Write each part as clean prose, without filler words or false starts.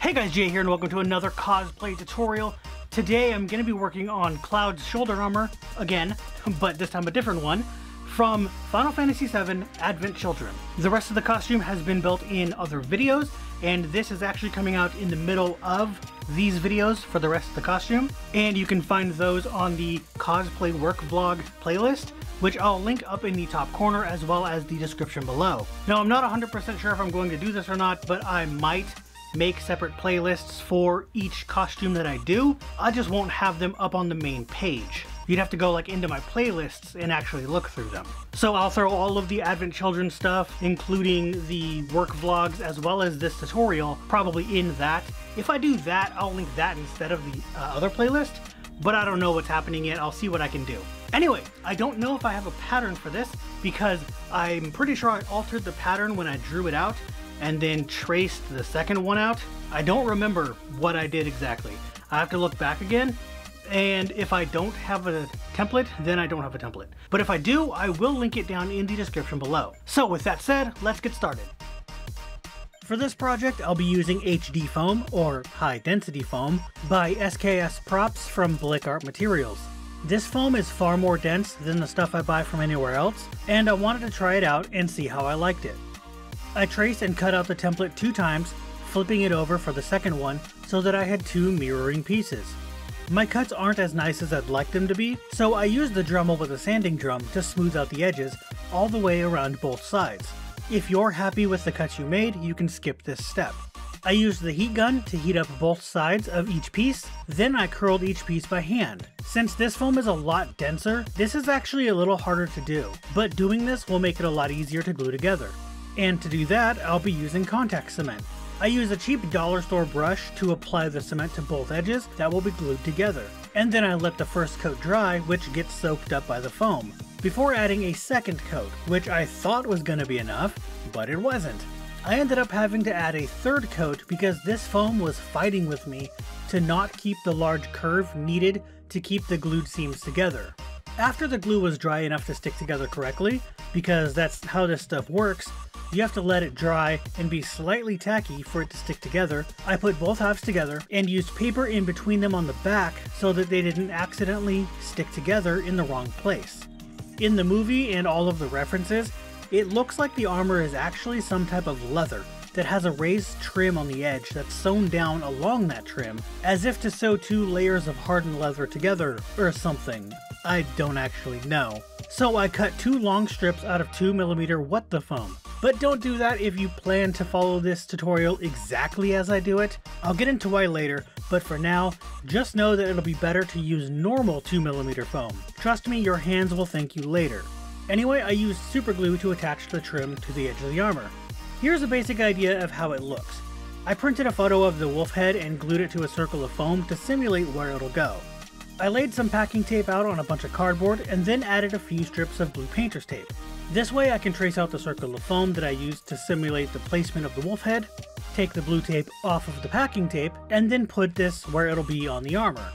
Hey guys, Jay here and welcome to another cosplay tutorial. Today I'm going to be working on Cloud's shoulder armor again, but this time a different one, from Final Fantasy VII Advent Children. The rest of the costume has been built in other videos, and this is actually coming out in the middle of these videos for the rest of the costume. And you can find those on the Cosplay Work Vlog playlist, which I'll link up in the top corner as well as the description below. Now I'm not 100% sure if I'm going to do this or not, but I might make separate playlists for each costume that I do. I just won't have them up on the main page. You'd have to go like into my playlists and actually look through them. So I'll throw all of the Advent Children stuff, including the work vlogs as well as this tutorial, probably in that. If I do that, I'll link that instead of the other playlist, but I don't know what's happening yet. I'll see what I can do. Anyway, I don't know if I have a pattern for this because I'm pretty sure I altered the pattern when I drew it out and then traced the second one out. I don't remember what I did exactly. I have to look back again, and if I don't have a template, then I don't have a template. But if I do, I will link it down in the description below. So with that said, let's get started. For this project, I'll be using HD foam, or high density foam, by SKS Props from Blick Art Materials. This foam is far more dense than the stuff I buy from anywhere else, and I wanted to try it out and see how I liked it. I traced and cut out the template 2 times, flipping it over for the second one so that I had 2 mirroring pieces. My cuts aren't as nice as I'd like them to be, so I used the Dremel with a sanding drum to smooth out the edges all the way around both sides. If you're happy with the cuts you made, you can skip this step. I used the heat gun to heat up both sides of each piece, then I curled each piece by hand. Since this foam is a lot denser, this is actually a little harder to do, but doing this will make it a lot easier to glue together. And to do that, I'll be using contact cement. I use a cheap dollar store brush to apply the cement to both edges that will be glued together. And then I let the first coat dry, which gets soaked up by the foam, before adding a second coat, which I thought was going to be enough, but it wasn't. I ended up having to add a third coat because this foam was fighting with me to not keep the large curve needed to keep the glued seams together. After the glue was dry enough to stick together correctly, because that's how this stuff works, you have to let it dry and be slightly tacky for it to stick together. I put both halves together and used paper in between them on the back so that they didn't accidentally stick together in the wrong place. In the movie and all of the references, it looks like the armor is actually some type of leather that has a raised trim on the edge that's sewn down along that trim, as if to sew 2 layers of hardened leather together or something. I don't actually know. So I cut 2 long strips out of 2mm What the Foam. But don't do that if you plan to follow this tutorial exactly as I do it. I'll get into why later, but for now, just know that it'll be better to use normal 2mm foam. Trust me, your hands will thank you later. Anyway, I used super glue to attach the trim to the edge of the armor. Here's a basic idea of how it looks. I printed a photo of the wolf head and glued it to a circle of foam to simulate where it'll go. I laid some packing tape out on a bunch of cardboard and then added a few strips of blue painter's tape. This way I can trace out the circle of foam that I used to simulate the placement of the wolf head, take the blue tape off of the packing tape, and then put this where it'll be on the armor.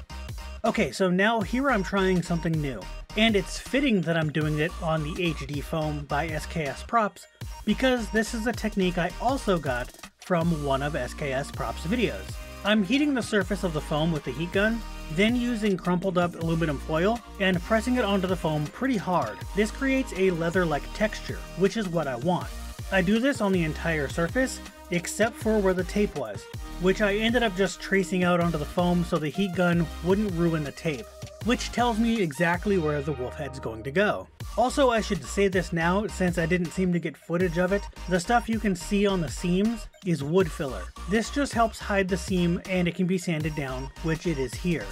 Okay, so now here I'm trying something new, and it's fitting that I'm doing it on the HD foam by SKS Props, because this is a technique I also got from one of SKS Props' videos. I'm heating the surface of the foam with the heat gun, then using crumpled up aluminum foil and pressing it onto the foam pretty hard. This creates a leather-like texture, which is what I want. I do this on the entire surface, except for where the tape was, which I ended up just tracing out onto the foam so the heat gun wouldn't ruin the tape, which tells me exactly where the wolf head's going to go. Also, I should say this now, since I didn't seem to get footage of it, the stuff you can see on the seams is wood filler. This just helps hide the seam and it can be sanded down, which it is here.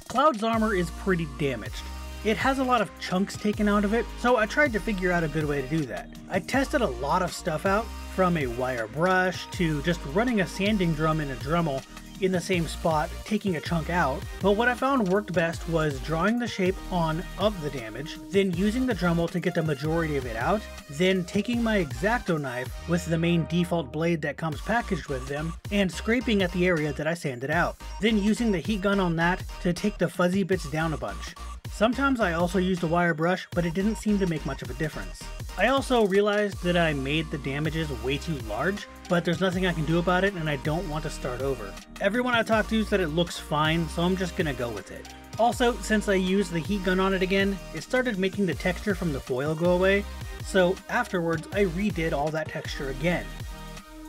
Cloud's armor is pretty damaged. It has a lot of chunks taken out of it, so I tried to figure out a good way to do that. I tested a lot of stuff out, from a wire brush to just running a sanding drum in a Dremel in the same spot, taking a chunk out, but what I found worked best was drawing the shape on of the damage, then using the Dremel to get the majority of it out, then taking my X-Acto knife with the main default blade that comes packaged with them, and scraping at the area that I sanded out, then using the heat gun on that to take the fuzzy bits down a bunch. Sometimes I also used a wire brush, but it didn't seem to make much of a difference. I also realized that I made the damages way too large, but there's nothing I can do about it and I don't want to start over. Everyone I talked to said it looks fine, so I'm just gonna go with it. Also, since I used the heat gun on it again, it started making the texture from the foil go away, so afterwards I redid all that texture again.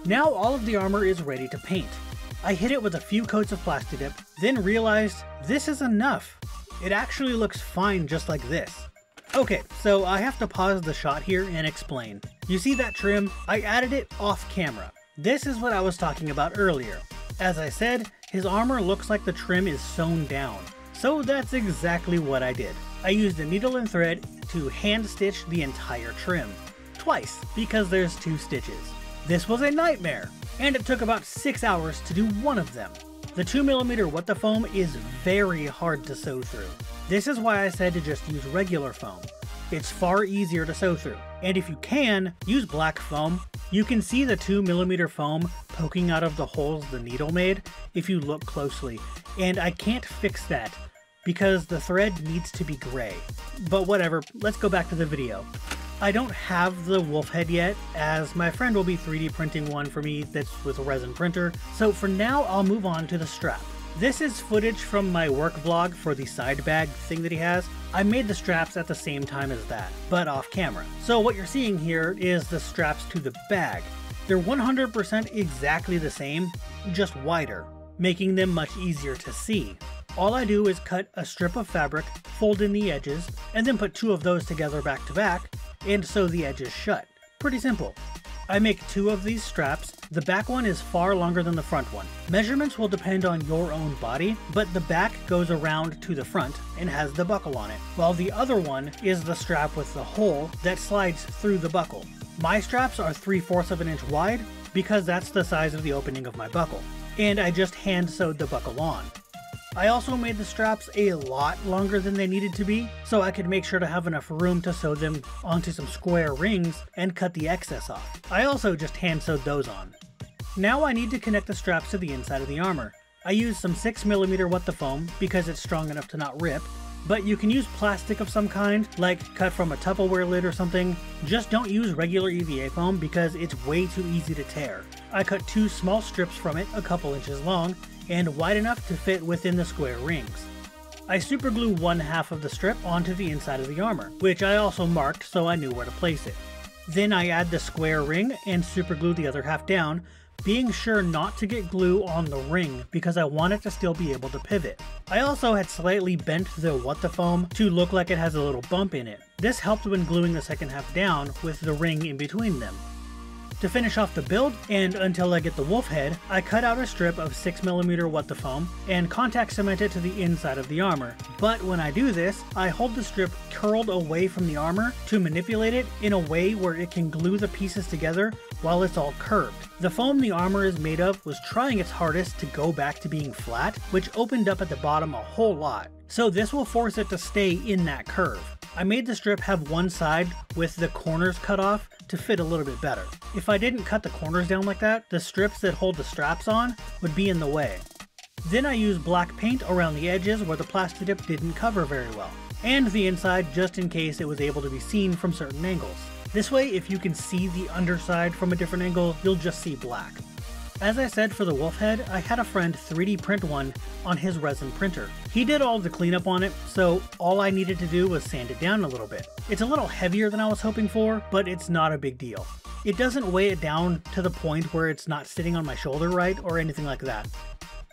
Now all of the armor is ready to paint. I hit it with a few coats of Plastidip, then realized this is enough. It actually looks fine just like this. Okay, so I have to pause the shot here and explain. You see that trim? I added it off camera. This is what I was talking about earlier. As I said, his armor looks like the trim is sewn down. So that's exactly what I did. I used a needle and thread to hand stitch the entire trim. Twice, because there's 2 stitches. This was a nightmare, and it took about 6 hours to do one of them. The 2mm What the Foam is very hard to sew through. This is why I said to just use regular foam. It's far easier to sew through, and if you can, use black foam. You can see the 2mm foam poking out of the holes the needle made if you look closely, and I can't fix that because the thread needs to be gray. But whatever, let's go back to the video. I don't have the wolf head yet, as my friend will be 3D printing one for me that's with a resin printer, so for now I'll move on to the strap. This is footage from my work vlog for the side bag thing that he has. I made the straps at the same time as that, but off camera. So what you're seeing here is the straps to the bag. They're 100% exactly the same, just wider, making them much easier to see. All I do is cut a strip of fabric, fold in the edges, and then put 2 of those together back to back, and sew the edges shut. Pretty simple. I make 2 of these straps. The back one is far longer than the front one. Measurements will depend on your own body, but the back goes around to the front and has the buckle on it, while the other one is the strap with the hole that slides through the buckle. My straps are 3/4 of an inch wide because that's the size of the opening of my buckle, and I just hand sewed the buckle on. I also made the straps a lot longer than they needed to be, so I could make sure to have enough room to sew them onto some square rings and cut the excess off. I also just hand sewed those on. Now I need to connect the straps to the inside of the armor. I used some 6mm What the Foam because it's strong enough to not rip, but you can use plastic of some kind, like cut from a Tupperware lid or something. Just don't use regular EVA foam because it's way too easy to tear. I cut 2 small strips from it, a couple inches long, and wide enough to fit within the square rings. I super glue 1/2 of the strip onto the inside of the armor, which I also marked so I knew where to place it. Then I add the square ring and super glue the other half down, being sure not to get glue on the ring because I want it to still be able to pivot. I also had slightly bent the What the Foam to look like it has a little bump in it. This helped when gluing the second half down with the ring in between them. To finish off the build, and until I get the wolf head, I cut out a strip of 6mm What the Foam and contact cement it to the inside of the armor. But when I do this, I hold the strip curled away from the armor to manipulate it in a way where it can glue the pieces together while it's all curved. The foam the armor is made of was trying its hardest to go back to being flat, which opened up at the bottom a whole lot. So this will force it to stay in that curve. I made the strip have one side with the corners cut off to fit a little bit better. If I didn't cut the corners down like that, the strips that hold the straps on would be in the way. Then I used black paint around the edges where the Plastidip didn't cover very well, and the inside just in case it was able to be seen from certain angles. This way, if you can see the underside from a different angle, you'll just see black. As I said for the wolf head, I had a friend 3D print one on his resin printer. He did all the cleanup on it, so all I needed to do was sand it down a little bit. It's a little heavier than I was hoping for, but it's not a big deal. It doesn't weigh it down to the point where it's not sitting on my shoulder right or anything like that.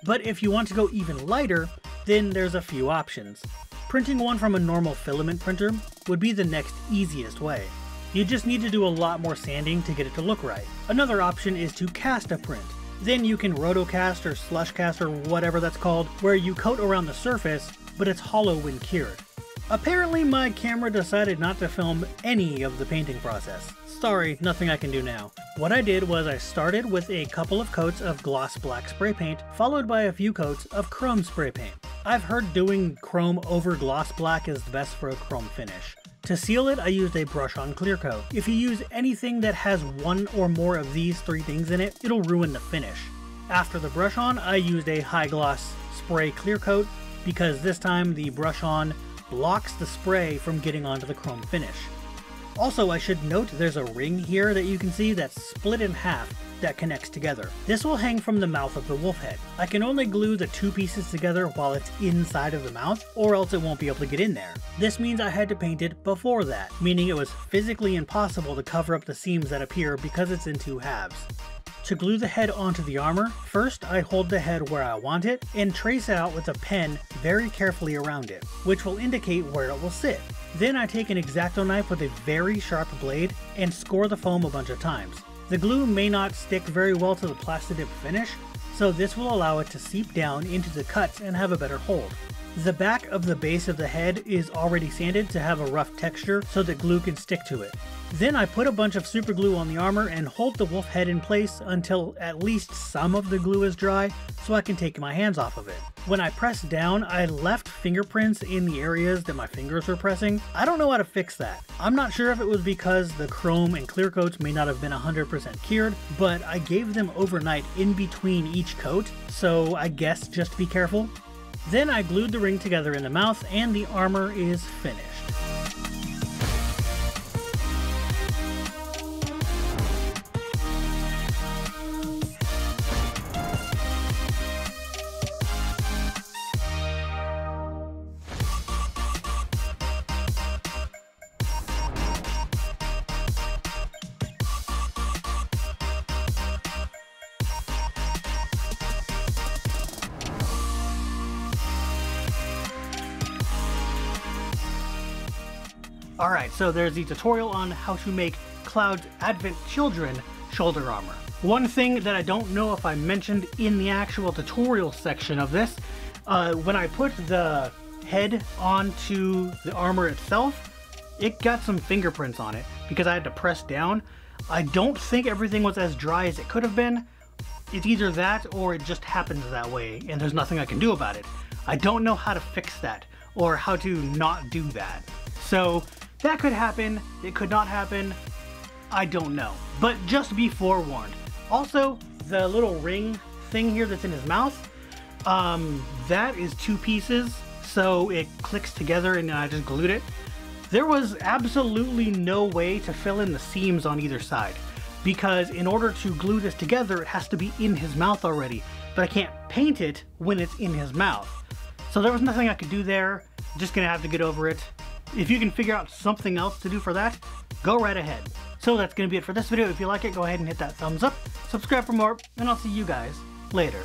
But if you want to go even lighter, then there's a few options. Printing one from a normal filament printer would be the next easiest way. You just need to do a lot more sanding to get it to look right. Another option is to cast a print. Then you can rotocast or slush cast or whatever that's called, where you coat around the surface, but it's hollow when cured. Apparently my camera decided not to film any of the painting process. Sorry, nothing I can do now. What I did was I started with a couple of coats of gloss black spray paint, followed by a few coats of chrome spray paint. I've heard doing chrome over gloss black is the best for a chrome finish. To seal it, I used a brush-on clear coat. If you use anything that has one or more of these 3 things in it, it'll ruin the finish. After the brush-on, I used a high-gloss spray clear coat because this time the brush-on blocks the spray from getting onto the chrome finish. Also, I should note there's a ring here that you can see that's split in half that connects together. This will hang from the mouth of the wolf head. I can only glue the two pieces together while it's inside of the mouth, or else it won't be able to get in there. This means I had to paint it before that, meaning it was physically impossible to cover up the seams that appear because it's in two halves. To glue the head onto the armor, first I hold the head where I want it and trace it out with a pen very carefully around it, which will indicate where it will sit. Then I take an X-Acto knife with a very sharp blade and score the foam a bunch of times. The glue may not stick very well to the Plastidip finish, so this will allow it to seep down into the cuts and have a better hold. The back of the base of the head is already sanded to have a rough texture so that glue can stick to it. Then I put a bunch of super glue on the armor and hold the wolf head in place until at least some of the glue is dry so I can take my hands off of it. When I pressed down, I left fingerprints in the areas that my fingers were pressing. I don't know how to fix that. I'm not sure if it was because the chrome and clear coats may not have been 100% cured, but I gave them overnight in between each coat, so I guess just be careful. Then I glued the ring together in the mouth and the armor is finished. Alright, so there's the tutorial on how to make Cloud's Advent Children shoulder armor. One thing that I don't know if I mentioned in the actual tutorial section of this, when I put the head onto the armor itself, it got some fingerprints on it because I had to press down. I don't think everything was as dry as it could have been. It's either that or it just happens that way and there's nothing I can do about it. I don't know how to fix that or how to not do that. So that could happen, it could not happen, I don't know. But just be forewarned. Also, the little ring thing here that's in his mouth, that is two pieces, so it clicks together and I just glued it. There was absolutely no way to fill in the seams on either side, because in order to glue this together, it has to be in his mouth already, but I can't paint it when it's in his mouth. So there was nothing I could do there, just gonna have to get over it. If you can figure out something else to do for that, go right ahead. So that's going to be it for this video. If you like it, go ahead and hit that thumbs up, subscribe for more, and I'll see you guys later.